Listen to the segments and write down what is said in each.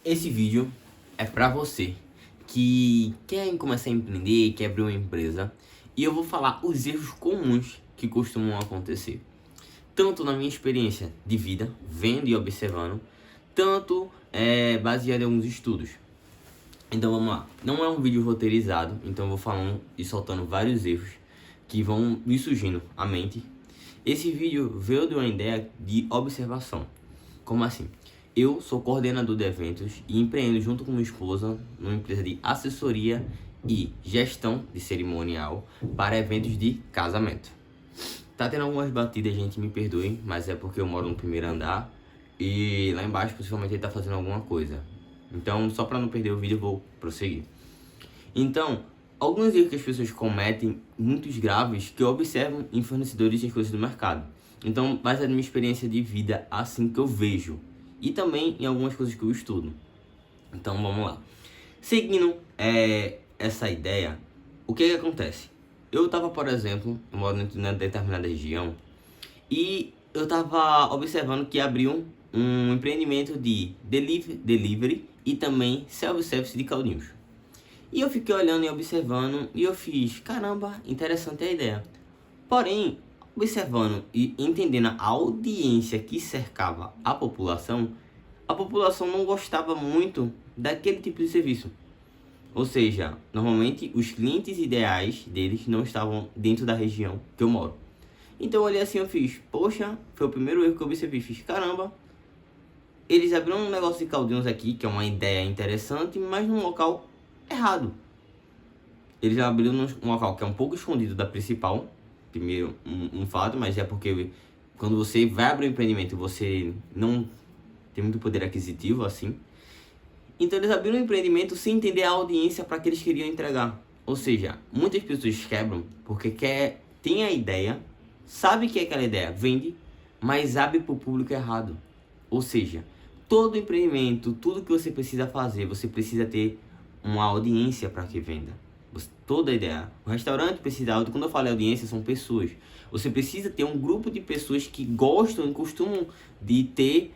Esse vídeo é pra você que quer começar a empreender, quer abrir uma empresa, e eu vou falar os erros comuns que costumam acontecer, tanto na minha experiência de vida, vendo e observando, tanto baseado em alguns estudos. Então vamos lá, não é um vídeo roteirizado, então eu vou falando e soltando vários erros que vão me surgindo à mente. Esse vídeo veio de uma ideia de observação. Como assim? Eu sou coordenador de eventos e empreendo junto com minha esposa numa empresa de assessoria e gestão de cerimonial para eventos de casamento. Tá tendo algumas batidas, gente, me perdoe, mas é porque eu moro no primeiro andar e lá embaixo possivelmente ele tá fazendo alguma coisa. Então, só para não perder o vídeo, eu vou prosseguir. Então, alguns erros que as pessoas cometem, muitos graves, que eu observo em fornecedores de coisas do mercado. Então, baseado na minha experiência de vida, assim que eu vejo. E também em algumas coisas que eu estudo. Então, vamos lá. Seguindo essa ideia, o que acontece? Eu estava, por exemplo, eu moro em uma determinada região, e eu estava observando que abriu um empreendimento de delivery e também self-service de caldinhos. E eu fiquei olhando e observando e eu fiz, caramba, interessante a ideia. Porém, observando e entendendo a audiência que cercava a população não gostava muito daquele tipo de serviço. Ou seja, normalmente os clientes ideais deles não estavam dentro da região que eu moro. Então eu olhei assim, eu fiz, poxa, foi o primeiro erro que eu observei, fiz, caramba, eles abriram um negócio de caldinhos aqui, que é uma ideia interessante, mas num local errado. Eles abriram num local que é um pouco escondido da principal, primeiro um fato, mas é porque quando você vai abrir um empreendimento, você não tem muito poder aquisitivo, assim. Então eles abriram um empreendimento sem entender a audiência para que eles queriam entregar. Ou seja, muitas pessoas quebram porque tem a ideia, sabe que aquela ideia vende, mas abre para o público errado. Ou seja, todo empreendimento, tudo que você precisa fazer, você precisa ter uma audiência para que venda. Toda a ideia. O restaurante precisa, quando eu falo audiência, são pessoas. Você precisa ter um grupo de pessoas que gostam e costumam de ter,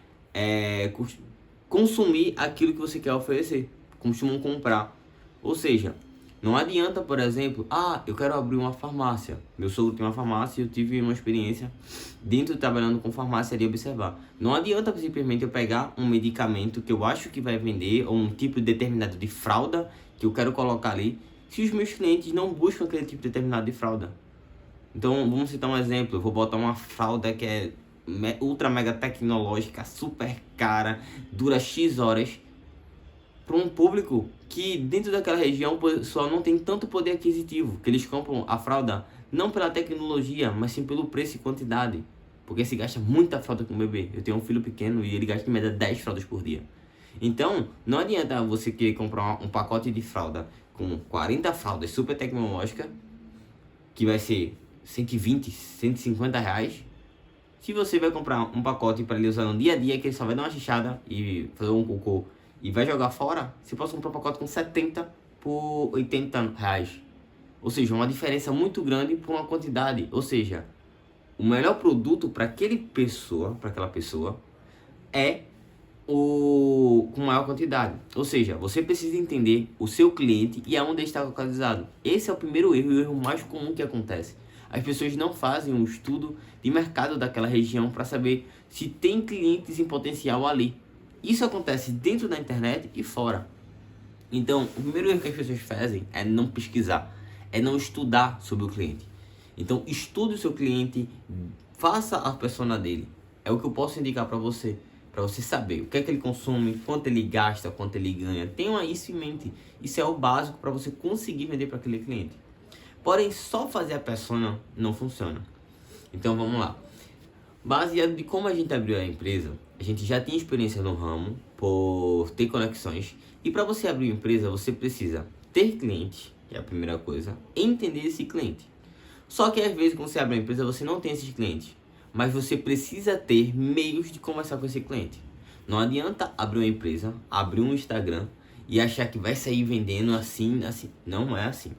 consumir aquilo que você quer oferecer. Costumam comprar. Ou seja, não adianta, por exemplo, eu quero abrir uma farmácia. Meu sogro tem uma farmácia e eu tive uma experiência dentro de trabalhando com farmácia de observar. Não adianta simplesmente eu pegar um medicamento que eu acho que vai vender, ou um tipo determinado de fralda que eu quero colocar ali, se os meus clientes não buscam aquele tipo determinado de fralda. Então, vamos citar um exemplo. Eu vou botar uma fralda que é ultra mega tecnológica, super cara, dura X horas, para um público que dentro daquela região o pessoal não tem tanto poder aquisitivo, que eles compram a fralda não pela tecnologia, mas sim pelo preço e quantidade, porque se gasta muita fralda com o bebê. Eu tenho um filho pequeno e ele gasta em média 10 fraldas por dia. Então, não adianta você querer comprar um pacote de fralda com 40 fraldas super tecnológicas, que vai ser 120, 150 reais, se você vai comprar um pacote para ele usar no dia a dia, que ele só vai dar uma xixada e fazer um cocô e vai jogar fora, você pode comprar um pacote com 70 por 80 reais. Ou seja, uma diferença muito grande por uma quantidade. Ou seja, o melhor produto para aquela pessoa é com maior quantidade. Ou seja, você precisa entender o seu cliente e aonde ele está localizado. Esse é o primeiro erro e o erro mais comum que acontece. As pessoas não fazem um estudo de mercado daquela região para saber se tem clientes em potencial ali. Isso acontece dentro da internet e fora. Então, o primeiro erro que as pessoas fazem é não pesquisar, é não estudar sobre o cliente. Então, estude o seu cliente, faça a persona dele. É o que eu posso indicar para você saber o que é que ele consome, quanto ele gasta, quanto ele ganha. Tenha isso em mente. Isso é o básico para você conseguir vender para aquele cliente. Porém, só fazer a persona não funciona. Então, vamos lá. Baseado de como a gente abriu a empresa, a gente já tem experiência no ramo, por ter conexões. E para você abrir uma empresa, você precisa ter cliente, que é a primeira coisa, entender esse cliente. Só que às vezes, quando você abre uma empresa, você não tem esses clientes, mas você precisa ter meios de conversar com esse cliente. Não adianta abrir uma empresa, abrir um Instagram e achar que vai sair vendendo assim. Não é assim.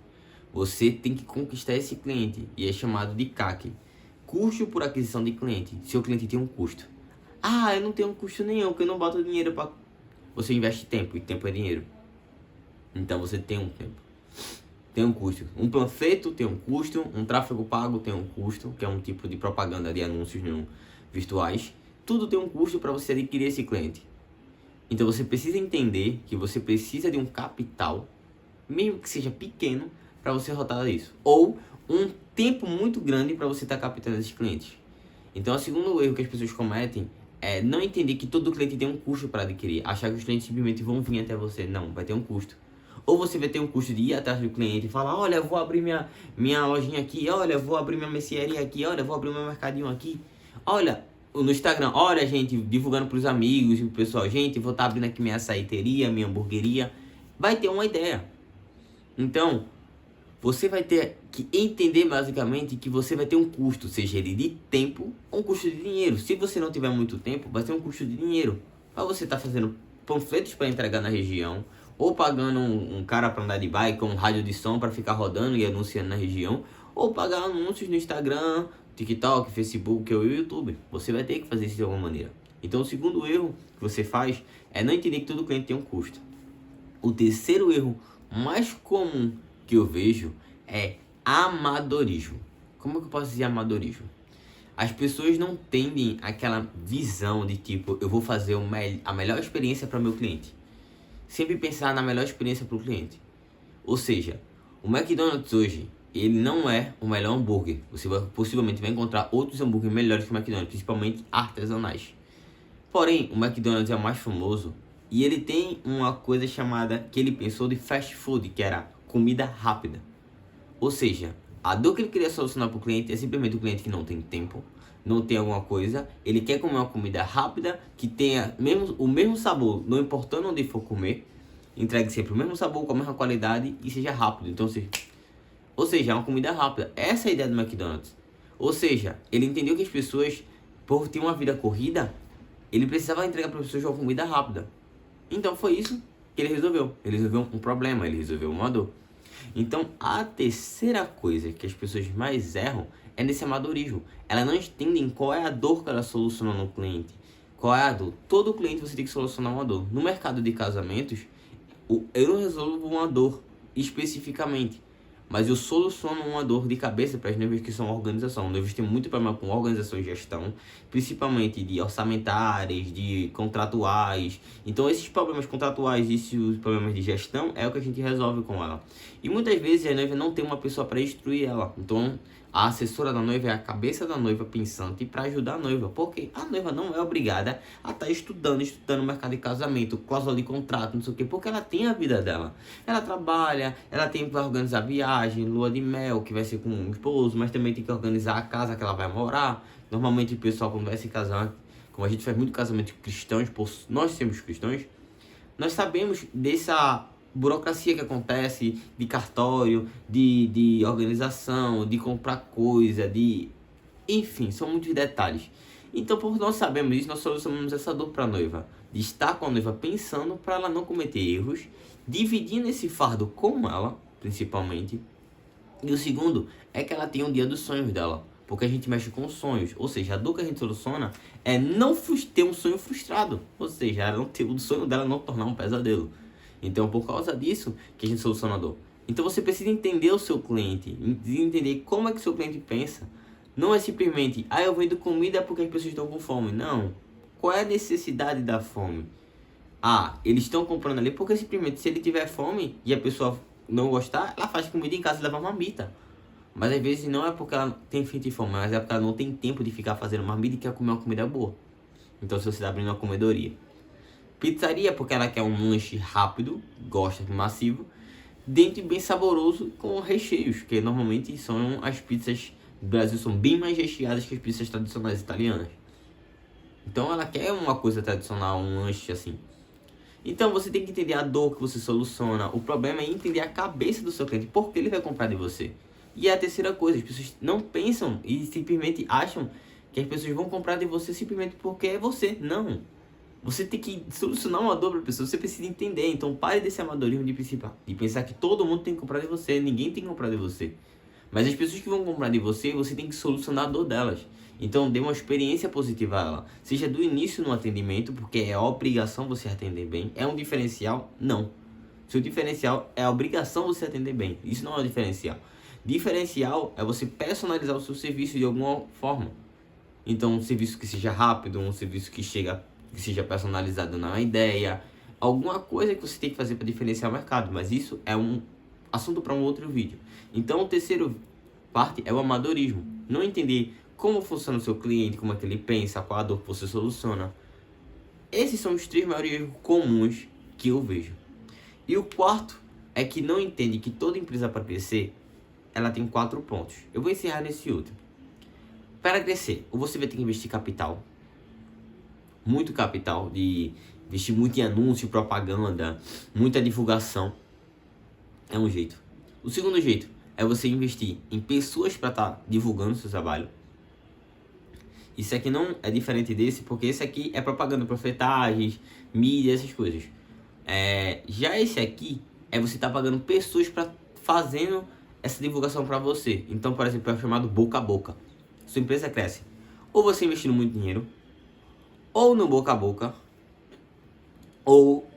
Você tem que conquistar esse cliente e é chamado de CAC. Custo por aquisição de cliente. Seu cliente tem um custo. Eu não tenho um custo nenhum, porque eu não boto dinheiro para você investe tempo, e tempo é dinheiro. Então você tem um tempo, tem um custo. Um panfleto tem um custo, um tráfego pago tem um custo, que é um tipo de propaganda de anúncios virtuais. Tudo tem um custo para você adquirir esse cliente. Então você precisa entender que você precisa de um capital, mesmo que seja pequeno, para você rotar isso. Ou um tempo muito grande para você estar captando esses clientes. Então o segundo erro que as pessoas cometem é não entender que todo cliente tem um custo para adquirir. Achar que os clientes simplesmente vão vir até você. Não, vai ter um custo. Ou você vai ter um custo de ir atrás do cliente e falar, olha, eu vou abrir minha lojinha aqui, olha, eu vou abrir minha mercearia aqui, olha, eu vou abrir meu mercadinho aqui. Olha, no Instagram, olha, gente, divulgando para os amigos e pro pessoal, gente, vou estar abrindo aqui minha açaiteria, minha hamburgueria. Vai ter uma ideia. Então, você vai ter que entender basicamente que você vai ter um custo, seja ele de tempo ou um custo de dinheiro. Se você não tiver muito tempo, vai ter um custo de dinheiro. Para você estar fazendo panfletos para entregar na região, ou pagando um cara para andar de bike com um rádio de som para ficar rodando e anunciando na região, ou pagar anúncios no Instagram, TikTok, Facebook ou YouTube. Você vai ter que fazer isso de alguma maneira. Então o segundo erro que você faz é não entender que todo cliente tem um custo. O terceiro erro mais comum que eu vejo é amadorismo. Como que eu posso dizer amadorismo? As pessoas não tendem aquela visão de tipo, eu vou fazer a melhor experiência para meu cliente. Sempre pensar na melhor experiência para o cliente. Ou seja, o McDonald's hoje, ele não é o melhor hambúrguer. Você possivelmente vai encontrar outros hambúrgueres melhores que o McDonald's, principalmente artesanais. Porém, o McDonald's é o mais famoso e ele tem uma coisa chamada, que ele pensou de fast food, que era comida rápida. Ou seja, a dor que ele queria solucionar para o cliente é simplesmente o cliente que não tem tempo, não tem alguma coisa, ele quer comer uma comida rápida, que tenha o mesmo sabor, não importando onde for comer, entregue sempre o mesmo sabor, com a mesma qualidade e seja rápido. Então, ou seja, é uma comida rápida. Essa é a ideia do McDonald's. Ou seja, ele entendeu que as pessoas, por ter uma vida corrida, ele precisava entregar para as pessoas uma comida rápida. Então foi isso que ele resolveu. Ele resolveu um problema, ele resolveu uma dor. Então, a terceira coisa que as pessoas mais erram é nesse amadorismo. Elas não entendem qual é a dor que ela soluciona no cliente. Qual é a dor? Todo cliente você tem que solucionar uma dor. No mercado de casamentos, eu não resolvo uma dor especificamente, mas eu soluciono uma dor de cabeça para as noivas que são organização. Noivas têm muito problema com organização e gestão, principalmente de orçamentárias, de contratuais. Então esses problemas contratuais e esses problemas de gestão é o que a gente resolve com ela. E muitas vezes a noiva não tem uma pessoa para instruir ela. Então a assessora da noiva é a cabeça da noiva pensante para ajudar a noiva. Porque a noiva não é obrigada a estar estudando o mercado de casamento, cláusula de contrato, não sei o quê. Porque ela tem a vida dela. Ela trabalha, ela tem que organizar viagem, lua de mel, que vai ser com o esposo, mas também tem que organizar a casa que ela vai morar. Normalmente o pessoal, quando vai se casar, como a gente faz muito casamento cristãos, nós somos cristãos, nós sabemos dessa burocracia que acontece de cartório, de organização, de comprar coisa, enfim, são muitos detalhes. Então, por nós sabemos isso, nós solucionamos essa dor para a noiva, de estar com a noiva pensando para ela não cometer erros, dividindo esse fardo com ela, principalmente. E o segundo é que ela tem um dia dos sonhos dela, porque a gente mexe com sonhos, ou seja, a dor que a gente soluciona é não ter um sonho frustrado, ou seja, ela não ter o sonho dela não tornar um pesadelo. Então, por causa disso que a gente soluciona a dor. Então, você precisa entender o seu cliente, entender como é que o seu cliente pensa. Não é simplesmente, eu vendo comida porque as pessoas estão com fome. Não. Qual é a necessidade da fome? Eles estão comprando ali porque simplesmente se ele tiver fome e a pessoa não gostar, ela faz comida em casa e leva uma marmita. Mas às vezes não é porque ela tem fim de fome, mas é porque ela não tem tempo de ficar fazendo marmita e quer comer uma comida boa. Então, se você está abrindo uma comedoria. Pizzaria porque ela quer um lanche rápido, gosta de massivo, dentro e bem saboroso com recheios, que normalmente são as pizzas do Brasil, são bem mais recheadas que as pizzas tradicionais italianas. Então ela quer uma coisa tradicional, um lanche assim. Então você tem que entender a dor que você soluciona. O problema é entender a cabeça do seu cliente, por que ele vai comprar de você. E a terceira coisa, as pessoas não pensam e simplesmente acham que as pessoas vão comprar de você simplesmente porque é você. Não. Você tem que solucionar uma dor para a pessoa, você precisa entender. Então pare desse amadorismo de pensar que todo mundo tem que comprar de você, ninguém tem que comprar de você. Mas as pessoas que vão comprar de você, você tem que solucionar a dor delas. Então dê uma experiência positiva a ela. Seja do início no atendimento, porque é obrigação você atender bem. É um diferencial? Não. Seu diferencial é a obrigação você atender bem. Isso não é um diferencial. Diferencial é você personalizar o seu serviço de alguma forma. Então um serviço que seja rápido, um serviço que seja personalizado na ideia. Alguma coisa que você tem que fazer para diferenciar o mercado. Mas isso é um assunto para um outro vídeo. Então o terceiro parte é o amadorismo. Não entender como funciona o seu cliente, como é que ele pensa, qual a dor que você soluciona. Esses são os 3 maiores erros comuns que eu vejo. E o quarto é que não entende que toda empresa para crescer, ela tem 4 pontos. Eu vou encerrar nesse último. Para crescer, ou você vai ter que investir capital, muito capital, de investir muito em anúncio, propaganda, muita divulgação. É um jeito. O segundo jeito é você investir em pessoas para estar divulgando o seu trabalho. Isso aqui não é diferente desse, porque esse aqui é propaganda, panfletagens, mídia, essas coisas. Já esse aqui é você estar pagando pessoas para fazendo essa divulgação para você. Então, por exemplo, é o chamado boca a boca. Sua empresa cresce. Ou você investindo muito dinheiro, ou no boca a boca, ou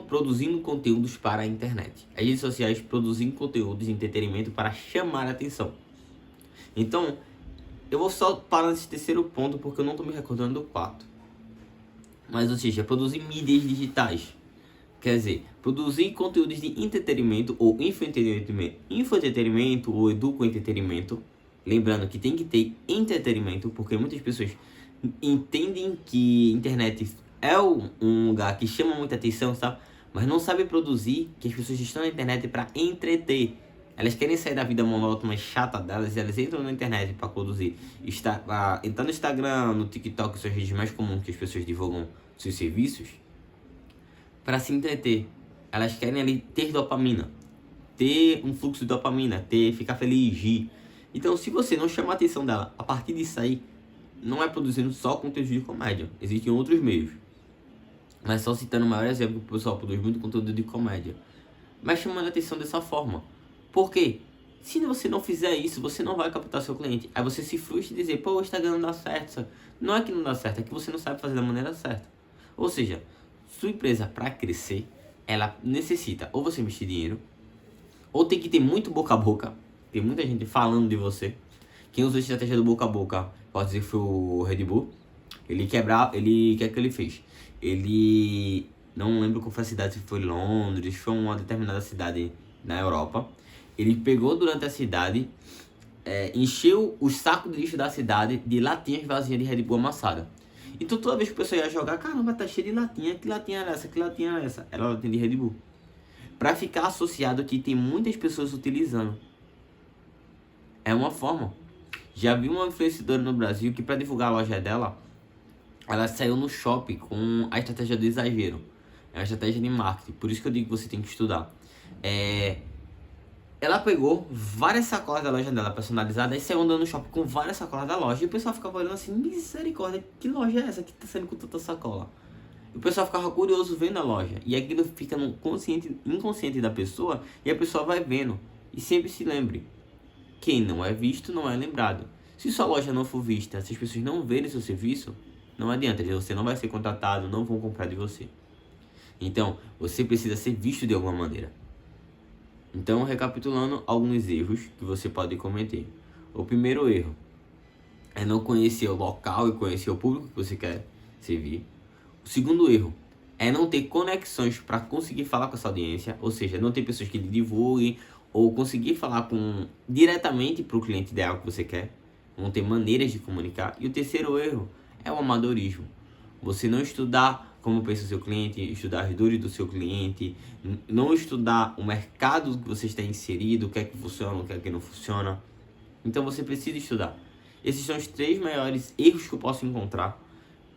produzindo conteúdos para a internet. As redes sociais produzindo conteúdos de entretenimento para chamar a atenção. Então, eu vou só parar nesse terceiro ponto porque eu não estou me recordando do quarto. Mas, ou seja, produzir mídias digitais. Quer dizer, produzir conteúdos de entretenimento ou infoentretenimento ou educoentretenimento. Lembrando que tem que ter entretenimento, porque muitas pessoas entendem que internet é um lugar que chama muita atenção, sabe? Mas não sabe produzir, que as pessoas estão na internet para entreter. Elas querem sair da vida monótona e chata delas e elas entram na internet para produzir. Entrar no Instagram, no TikTok, que são as redes mais comuns que as pessoas divulgam seus serviços, para se entreter. Elas querem ali ter dopamina, ter um fluxo de dopamina, ficar feliz, rir. Então, se você não chama a atenção dela a partir disso aí, não é produzindo só conteúdo de comédia. Existem outros meios. Mas só citando o maior exemplo, que o pessoal produz muito conteúdo de comédia. Mas chamando a atenção dessa forma. Por quê? Se você não fizer isso, você não vai captar seu cliente. Aí você se frustra e dizer, pô, o Instagram não dá certo. Não é que não dá certo, é que você não sabe fazer da maneira certa. Ou seja, sua empresa para crescer, ela necessita ou você investir dinheiro, ou tem que ter muito boca a boca. Tem muita gente falando de você. Quem usou a estratégia do boca a boca, pode dizer que foi o Red Bull. O que é que ele fez? Ele, não lembro qual foi a cidade, se foi Londres, foi uma determinada cidade na Europa. Ele pegou durante a cidade, encheu o saco de lixo da cidade de latinhas vazias de Red Bull amassada. Então toda vez que o pessoal ia jogar, caramba, tá cheio de latinha, que latinha era essa, que latinha era essa? Era latinha de Red Bull. Pra ficar associado que tem muitas pessoas utilizando. É uma forma. Já vi uma influenciadora no Brasil que para divulgar a loja dela, ela saiu no shopping com a estratégia do exagero. É uma estratégia de marketing, por isso que eu digo que você tem que estudar. Ela pegou várias sacolas da loja dela personalizadas e saiu andando no shopping com várias sacolas da loja. E o pessoal ficava olhando assim, misericórdia, que loja é essa que tá saindo com tanta sacola? E o pessoal ficava curioso vendo a loja. E aquilo fica no inconsciente da pessoa e a pessoa vai vendo. E sempre se lembre, quem não é visto não é lembrado. Se sua loja não for vista, se as pessoas não verem seu serviço, não adianta, você não vai ser contratado, não vão comprar de você. Então, você precisa ser visto de alguma maneira. Então, recapitulando alguns erros que você pode cometer. O primeiro erro é não conhecer o local e conhecer o público que você quer servir. O segundo erro é não ter conexões para conseguir falar com essa audiência, ou seja, não ter pessoas que lhe divulguem ou conseguir falar diretamente para o cliente ideal que você quer. Não ter maneiras de comunicar. E o terceiro erro é o amadorismo. Você não estudar como pensa o seu cliente, estudar as dores do seu cliente, não estudar o mercado que você está inserido, o que é que funciona, o que é que não funciona. Então você precisa estudar. Esses são os 3 maiores erros que eu posso encontrar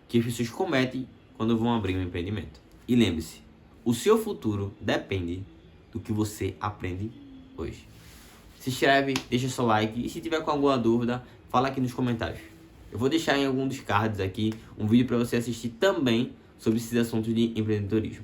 que as pessoas cometem quando vão abrir um empreendimento. E lembre-se, o seu futuro depende do que você aprende hoje. Se inscreve, deixa seu like e se tiver com alguma dúvida, fala aqui nos comentários. Eu vou deixar em algum dos cards aqui um vídeo para você assistir também sobre esses assuntos de empreendedorismo.